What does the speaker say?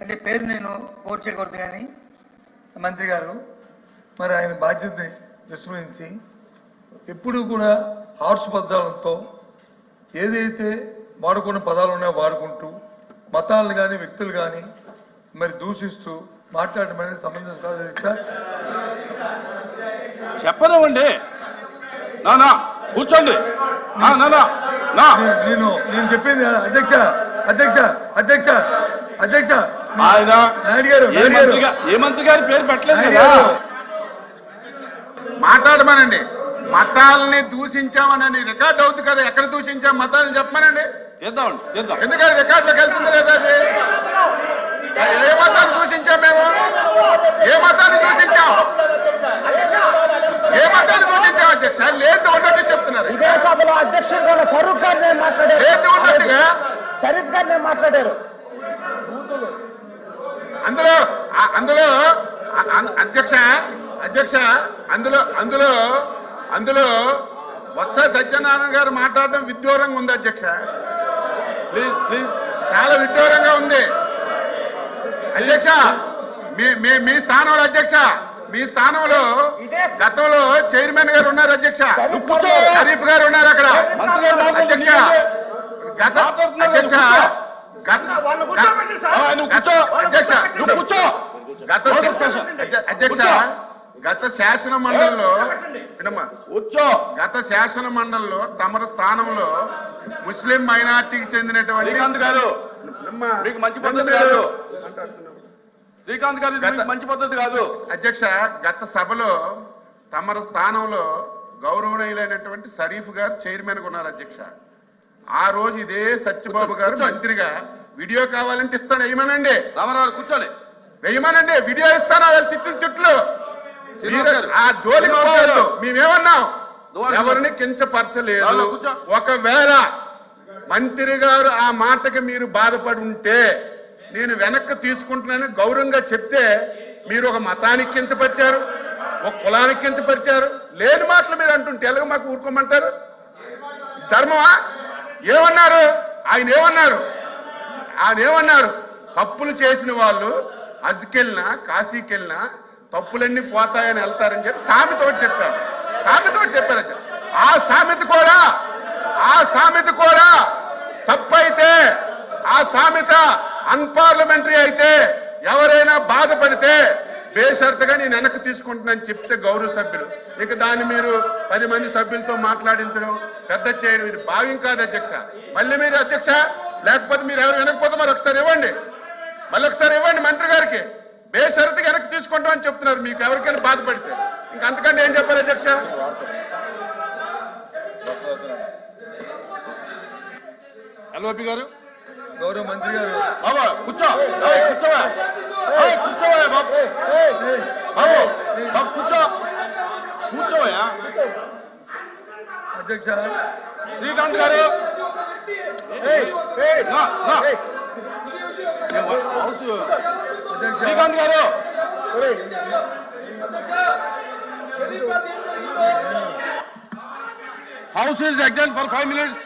అంటే పేరు నేను కోట్ చేయకూడదు, కానీ మంత్రి గారు మరి ఆయన బాధ్యతని విస్మరించి ఎప్పుడు కూడా హార్ష్ పదాలతో ఏదైతే వాడుకున్న పదాలు ఉన్నాయో వాడుకుంటూ మతాలను కానీ వ్యక్తులు కానీ మరి దూషిస్తూ మాట్లాడడం అనేది సంబంధం కాదు అధ్యక్ష. చెప్పనివ్వండి, నా కూర్చోండి. నేను చెప్పింది అధ్యక్ష అధ్యక్ష అధ్యక్ష అధ్యక్ష ఆయన నాయుడు గారు ఏ మంత్రి గారి పేరు పెట్టలేదు కదా. మాట్లాడమనండి. మతాలని దూషించామని రికార్డ్ అవుతుంది కదా, ఎక్కడ దూషించాం మతాలను చెప్పమనండి. ఎందుకంటే రికార్డులోకి వెళ్తుంది లేదా అది? ఏ మతాన్ని దూషించాం మేము? ఏ మతాన్ని దూషించాం? ఏ మతాన్ని దూషించాం అధ్యక్ష? లేదు ఉన్నట్టు చెప్తున్నారు. ఇదే సభలో అధ్యక్షుడు ఫరూక్ గారు మాట్లాడారు, లేదు ఉన్నట్టుగా షరీఫ్ గారు మాట్లాడారు. అందులో అందులో అధ్యక్ష అధ్యక్ష అందులో అందులో అందులో బొత్స సత్యనారాయణ గారు మాట్లాడడం విడ్డూరంగా ఉంది అధ్యక్ష. ప్లీజ్ ప్లీజ్, చాలా విడ్డూరంగా ఉంది అధ్యక్ష. మీ స్థానంలో అధ్యక్ష, మీ స్థానంలో గతంలో చైర్మన్ గారు ఉన్నారు అధ్యక్ష, షరీఫ్ గారు ఉన్నారు అక్కడ అధ్యక్ష. అధ్యక్ష గత శాసన మండలిలో తమరు స్థానంలో ముస్లిం మైనార్టీకి చెందినటువంటి శ్రీకాంత్ గారు మీకు మంచి పద్ధతి కాదు. శ్రీకాంత్ గారు మంచి పద్ధతి కాదు అధ్యక్ష. గత సభలో తమరు స్థానంలో గౌరవనీయులైనటువంటి షరీఫ్ గారు చైర్మన్ గా ఉన్నారు అధ్యక్ష. ఆ రోజు ఇదే సత్యబాబు గారు మంత్రిగా వీడియో కావాలంటే ఇస్తాను వేయమనండి. రామారావు కూర్చోండి, వేయమనండి, వీడియో ఇస్తాను. వాళ్ళు తిట్లు ఆ జోలికి పోవద్దు. మేమేమన్నాం? ఎవరిని కించపరచలేదు. ఒకవేళ మంత్రి గారు ఆ మాటకి మీరు బాధపడి ఉంటే నేను వెనక్కి తీసుకుంటున్నాను గౌరవంగా చెప్తే, మీరు ఒక మతానికి కించపరిచారు, ఒక కులానికి కించపరిచారు. లేని మాటలు మీరు అంటుంటే ఎలాగ మాకు ఊరుకోమంటారు? ధర్మమా? ఏమన్నారు ఆయన? ఏమన్నారు? తప్పులు చేసిన వాళ్ళు హజ్కెళ్ళినా కాశీకెళ్ళినా తప్పులన్నీ పోతాయని వెళ్తారని చెప్పి సామెతోటి చెప్పారు. ఆ సామెత కూడా తప్పైతే, ఆ సామెత అన్పార్లమెంటరీ అయితే, ఎవరైనా బాధపడితే బేషరతుగా నేను వెనక్కి తీసుకుంటున్నాను చెప్తే గౌరవ సభ్యులు, ఇక దాన్ని మీరు 10 మంది సభ్యులతో మాట్లాడించడం, పెద్ద చేయడం ఇది భావ్యం కాదు అధ్యక్ష. మళ్ళీ మీరు అధ్యక్ష, లేకపోతే మీరు ఎవరు వెనకపోతే మరి ఒకసారి ఇవ్వండి, మళ్ళీ ఒకసారి ఇవ్వండి మంత్రి గారికి. బేషరతుగా వెనక్కి తీసుకుంటామని చెప్తున్నారు. మీకు ఎవరికైనా బాధపడితే ఇంకంతకంటే ఏం చెప్పాలి అధ్యక్ష? ఎల్ఓపి గారు, గౌరవ మంత్రి గారు బాబా కూర్చోవా బాబు, కూర్చోవా అధ్యక్ష. శ్రీకాంత్ గారు, శ్రీకాంత్ గారు house is exam for 5 minutes.